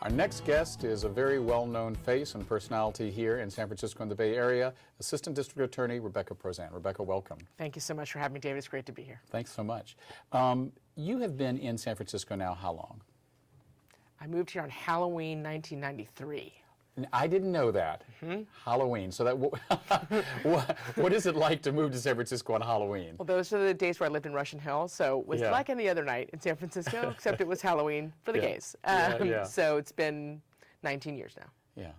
Our next guest is a very well-known face and personality here in San Francisco and the Bay Area, Assistant District Attorney Rebecca Prozan. Rebecca, welcome. Thank you so much for having me, David. It's great to be here. Thanks so much. You have been in San Francisco now how long? I moved here on Halloween 1993. I didn't know that. Halloween. So that what is it like to move to San Francisco on Halloween? Well, those are the days where I lived in Russian Hill, so it was like any other night in San Francisco, except it was Halloween for the gays. So it's been 19 years now. Yeah.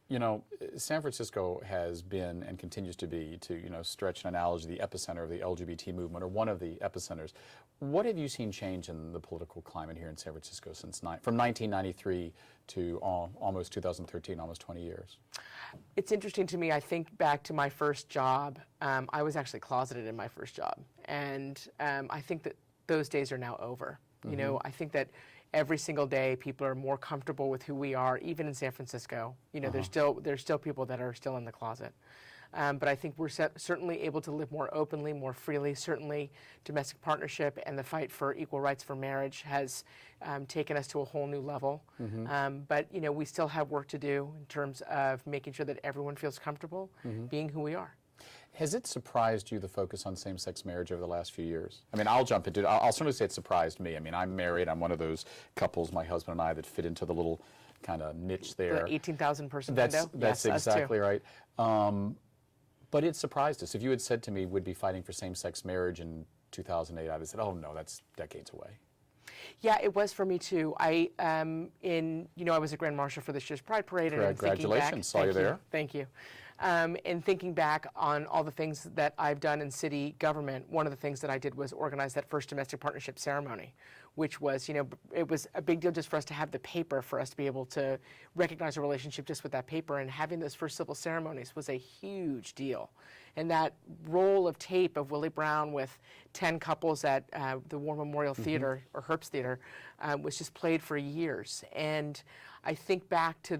You know, San Francisco has been and continues to be, to stretch an analogy, the epicenter of the LGBT movement, or one of the epicenters. What have you seen change in the political climate here in San Francisco since from 1993 to almost 2013, almost 20 years? It's interesting to me. I think back to my first job. I was actually closeted in my first job, and I think that those days are now over. You know, I think that every single day people are more comfortable with who we are, even in San Francisco. You know, there's still people that are still in the closet. But I think we're certainly able to live more openly, more freely. Certainly domestic partnership and the fight for equal rights for marriage has taken us to a whole new level. But, you know, we still have work to do in terms of making sure that everyone feels comfortable being who we are. Has it surprised you, the focus on same-sex marriage over the last few years? I mean, I'll jump into it. I'll certainly say it surprised me. I mean, I'm married. I'm one of those couples, my husband and I, that fit into the little kind of niche there. The 18,000 person window? That's exactly right. But it surprised us. If you had said to me, we'd be fighting for same-sex marriage in 2008, I'd have said, oh, no, that's decades away. Yeah, it was for me too. I was a Grand Marshal for this year's Pride Parade. Congratulations, saw you there. Thank you. And thinking back on all the things that I've done in city government, one of the things that I did was organize that first domestic partnership ceremony, which was, it was a big deal just for us to have the paper, for us to be able to recognize a relationship just with that paper. And having those first civil ceremonies was a huge deal. And that roll of tape of Willie Brown with 10 couples at the War Memorial Theater, or Herbst Theater, was just played for years. And I think back to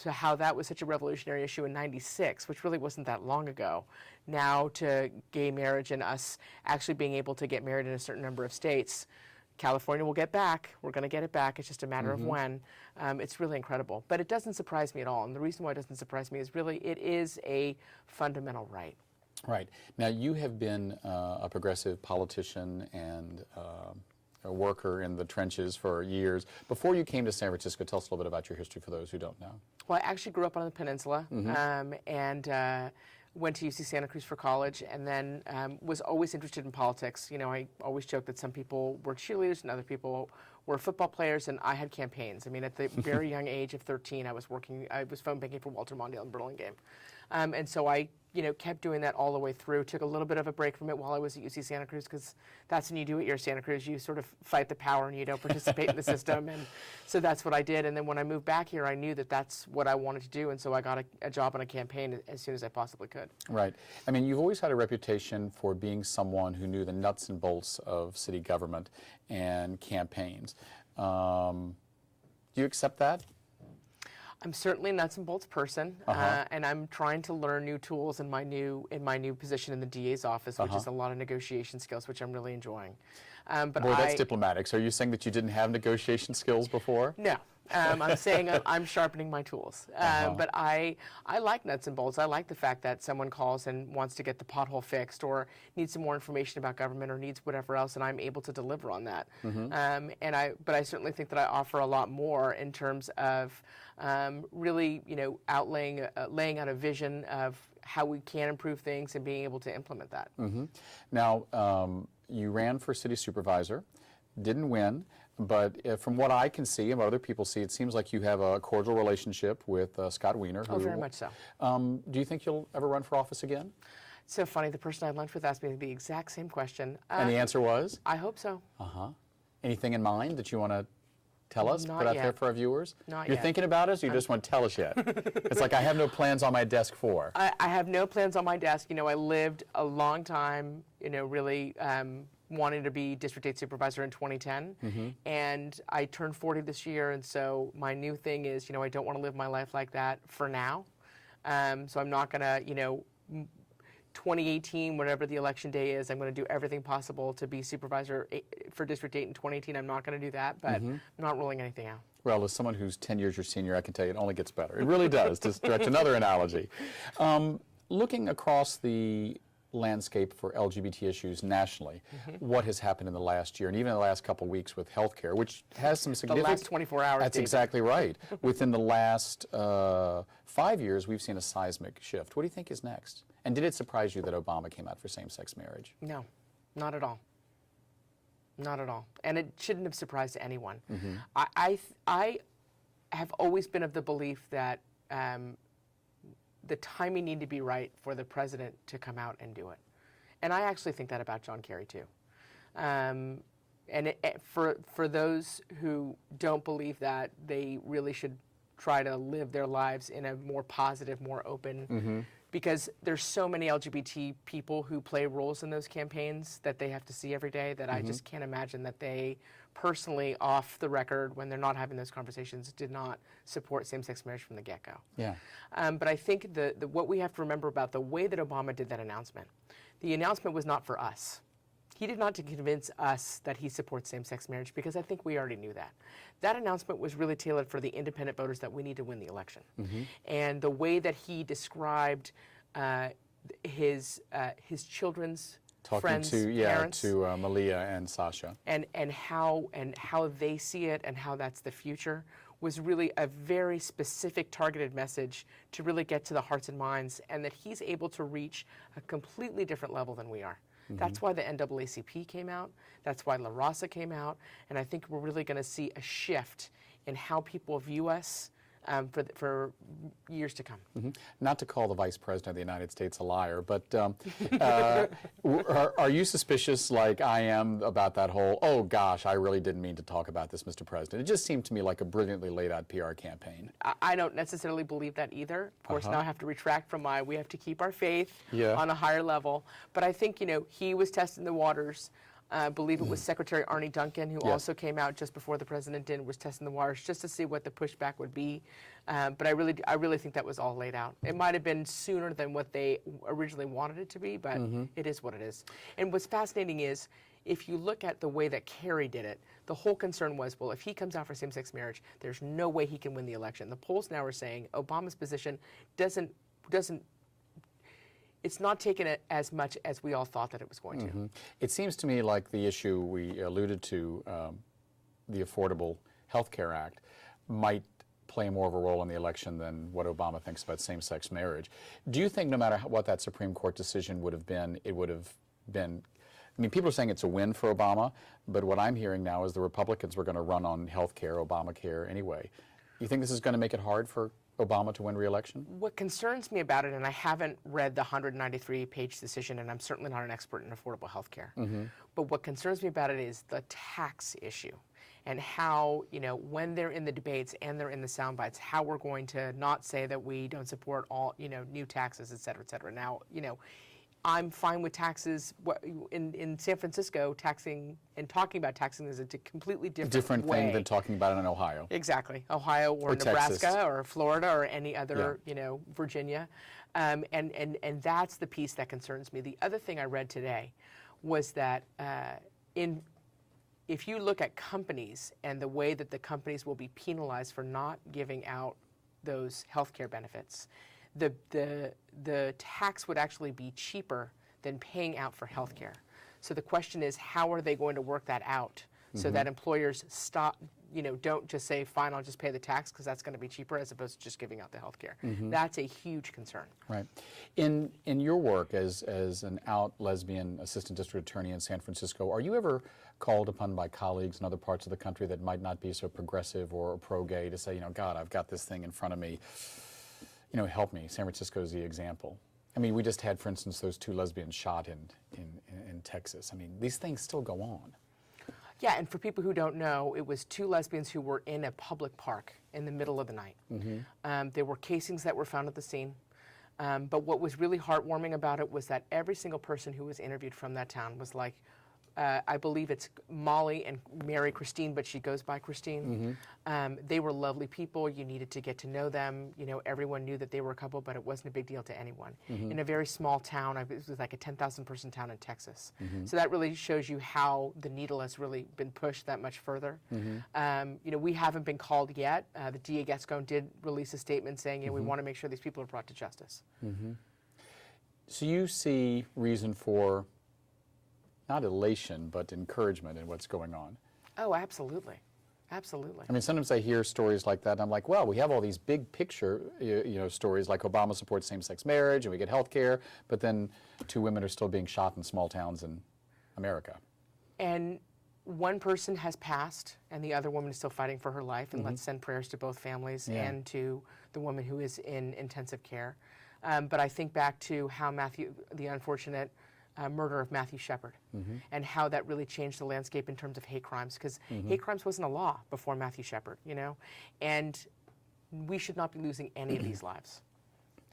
how that was such a revolutionary issue in '96, which really wasn't that long ago, now to gay marriage and us actually being able to get married in a certain number of states. California will get back. We're going to get it back. It's just a matter of when. It's really incredible. But it doesn't surprise me at all. And the reason why it doesn't surprise me is really it is a fundamental right. Right. Now, you have been a progressive politician and a worker in the trenches for years. Before you came to San Francisco, tell us a little bit about your history for those who don't know. Well, I actually grew up on the peninsula and went to UC Santa Cruz for college, and then was always interested in politics. You know, I always joke that some people were cheerleaders and other people were football players, and I had campaigns. I mean, at the very young age of 13, I was phone banking for Walter Mondale in Burlingame. And so I kept doing that all the way through. Took a little bit of a break from it while I was at UC Santa Cruz, because that's when you do it. You're at Santa Cruz. You sort of fight the power and you don't participate in the system. And so that's what I did. And then when I moved back here, I knew that that's what I wanted to do. And so I got a job on a campaign as soon as I possibly could. Right. I mean, you've always had a reputation for being someone who knew the nuts and bolts of city government and campaigns. Do you accept that? I'm certainly a nuts and bolts person, and I'm trying to learn new tools in my new position in the DA's office, which is a lot of negotiation skills, which I'm really enjoying. But boy, that's diplomatic. So are you saying that you didn't have negotiation skills before? No. I'm saying I'm sharpening my tools. But I like nuts and bolts. I like the fact that someone calls and wants to get the pothole fixed or needs some more information about government or needs whatever else, and I'm able to deliver on that. But I certainly think that I offer a lot more in terms of really, laying out a vision of how we can improve things and being able to implement that. Now, you ran for city supervisor, didn't win. But from what I can see and what other people see, it seems like you have a cordial relationship with Scott Wiener. Oh, very much so. Do you think you'll ever run for office again? It's so funny. The person I had lunch with asked me the exact same question. And the answer was? I hope so. Anything in mind that you want to tell us, Not put out yet. there for our viewers? Not You're yet. thinking about us, or you just want to tell us yet? It's like I have no plans on my desk for. I have no plans on my desk. I lived a long time, really wanting to be district 8 supervisor in 2010, and I turned 40 this year, and so my new thing is, I don't want to live my life like that for now. So I'm not going to, 2018, whatever the election day is, I'm going to do everything possible to be supervisor for District 8 in 2018. I'm not going to do that, but I'm not ruling anything out. Well, as someone who's 10 years your senior, I can tell you it only gets better. It really does, to stretch another analogy. Looking across the landscape for LGBT issues nationally, what has happened in the last year and even in the last couple of weeks with healthcare, which has some significant... The last 24 hours, That's David. exactly right. Within the last 5 years, we've seen a seismic shift. What do you think is next? And did it surprise you that Obama came out for same-sex marriage? No, not at all. Not at all. And it shouldn't have surprised anyone. I have always been of the belief that the timing needed to be right for the president to come out and do it. And I actually think that about John Kerry, too. And for those who don't believe that, they really should try to live their lives in a more positive, more open, because there's so many LGBT people who play roles in those campaigns that they have to see every day that I just can't imagine that they personally, off the record, when they're not having those conversations, did not support same-sex marriage from the get-go. Yeah. But I think what we have to remember about the way that Obama did that announcement, the announcement was not for us. He did not to convince us that he supports same-sex marriage, because I think we already knew that. That announcement was really tailored for the independent voters that we need to win the election. And the way that he described his children's friends, parents, to Malia and Sasha, and how they see it and how that's the future, was really a very specific, targeted message to really get to the hearts and minds, and that he's able to reach a completely different level than we are. That's why the NAACP came out. That's why La Raza came out. And I think we're really going to see a shift in how people view us for years to come. Not to call the Vice President of the United States a liar, but are you suspicious, like I am, about that whole, oh gosh, I really didn't mean to talk about this, Mr. President? It just seemed to me like a brilliantly laid out PR campaign. I don't necessarily believe that either. Of course, now I have to retract from we have to keep our faith on a higher level. But I think, he was testing the waters. I believe it was Secretary Arne Duncan who also came out just before the president did, was testing the waters just to see what the pushback would be. But I really think that was all laid out. It might have been sooner than what they originally wanted it to be, but it is what it is. And what's fascinating is, if you look at the way that Kerry did it, the whole concern was, well, if he comes out for same-sex marriage, there's no way he can win the election. The polls now are saying Obama's position doesn't it's not taken it as much as we all thought that it was going to. It seems to me like the issue we alluded to, the Affordable Health Care Act, might play more of a role in the election than what Obama thinks about same-sex marriage. Do you think no matter what that Supreme Court decision would have been, it would have been, I mean, people are saying it's a win for Obama, but what I'm hearing now is the Republicans were going to run on health care, Obamacare anyway. You think this is going to make it hard for Obama to win re-election? What concerns me about it, and I haven't read the 193-page decision, and I'm certainly not an expert in affordable health care, but what concerns me about it is the tax issue, and how, when they're in the debates and they're in the sound bites, how we're going to not say that we don't support all, new taxes, et cetera, et cetera. Now, I'm fine with taxes. In San Francisco, taxing and talking about taxing is a completely different way. Thing than talking about it in Ohio. Exactly, Ohio or Nebraska Texas. Or Florida or any other, Virginia, and that's the piece that concerns me. The other thing I read today was that if you look at companies and the way that the companies will be penalized for not giving out those health care benefits, the tax would actually be cheaper than paying out for health care. So the question is, how are they going to work that out so that employers stop, don't just say, fine, I'll just pay the tax because that's going to be cheaper, as opposed to just giving out the health care. That's a huge concern. Right. In your work as an out lesbian assistant district attorney in San Francisco, are you ever called upon by colleagues in other parts of the country that might not be so progressive or pro-gay to say, God, I've got this thing in front of me, help me? San Francisco is the example. I mean, we just had, for instance, those 2 lesbians shot in Texas. I mean, these things still go on. Yeah, and for people who don't know, it was 2 lesbians who were in a public park in the middle of the night. There were casings that were found at the scene. But what was really heartwarming about it was that every single person who was interviewed from that town was like, I believe it's Molly and Mary Christine, but she goes by Christine. They were lovely people. You needed to get to know them. You know, everyone knew that they were a couple, but it wasn't a big deal to anyone. In a very small town, it was like a 10,000 person town in Texas. So that really shows you how the needle has really been pushed that much further. You know, we haven't been called yet. The DA Gascon did release a statement saying, you know, we want to make sure these people are brought to justice. So you see reason for not elation, but encouragement in what's going on. Oh, absolutely. Absolutely. I mean, sometimes I hear stories like that, and I'm like, well, we have all these big picture, you know, stories like Obama supports same-sex marriage, and we get health care, but then 2 women are still being shot in small towns in America. And one person has passed, and the other woman is still fighting for her life, and let's send prayers to both families and to the woman who is in intensive care. But I think back to how the unfortunate murder of Matthew Shepard, and how that really changed the landscape in terms of hate crimes, because hate crimes wasn't a law before Matthew Shepard, you know, and we should not be losing any of these lives.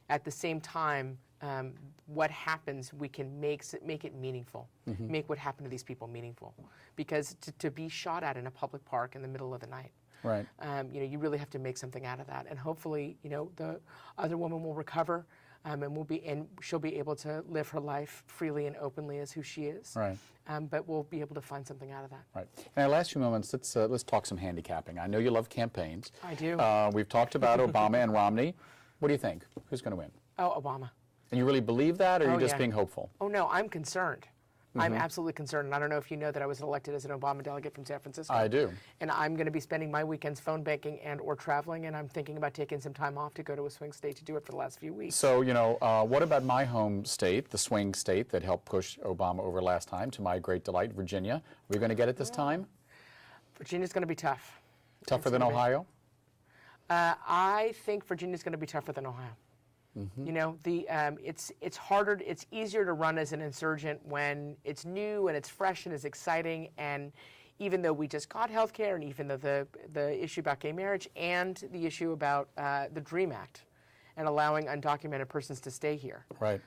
At the same time, what happens, we can make it meaningful, make what happened to these people meaningful, because to be shot at in a public park in the middle of the night, right? You know, you really have to make something out of that, and hopefully, you know, the other woman will recover. And she'll be able to live her life freely and openly as who she is. Right. But we'll be able to find something out of that. Right. In our last few moments, let's talk some handicapping. I know you love campaigns. I do. We've talked about Obama and Romney. What do you think? Who's going to win? Oh, Obama. And you really believe that, or are you just yeah. being hopeful? Oh, no, I'm concerned. I'm absolutely concerned. And I don't know if you know that I was elected as an Obama delegate from San Francisco. I do. And I'm going to be spending my weekends phone banking and or traveling, and I'm thinking about taking some time off to go to a swing state to do it for the last few weeks. So, you know, what about my home state, the swing state that helped push Obama over last time, to my great delight, Virginia? Are we going to get it this time? Virginia's going to be tough. Tougher than Ohio? I think Virginia's going to be tougher than Ohio. You know, it's harder. It's easier to run as an insurgent when it's new and it's fresh and it's exciting. And even though we just got health care, and even though the issue about gay marriage and the issue about the DREAM Act and allowing undocumented persons to stay here, Right.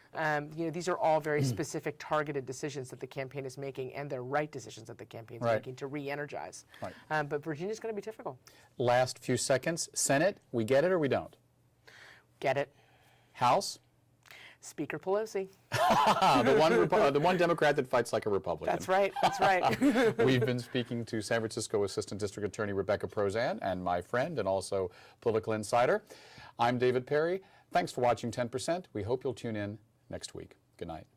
You know, these are all very specific, targeted decisions that the campaign is making, and they're right decisions that the campaign is making to re-energize. Right. But Virginia's going to be difficult. Last few seconds. Senate, we get it or we don't? Get it. House? Speaker Pelosi. the one Democrat that fights like a Republican. That's right. That's right. We've been speaking to San Francisco Assistant District Attorney Rebecca Prozan, and my friend and also political insider. I'm David Perry. Thanks for watching 10%. We hope you'll tune in next week. Good night.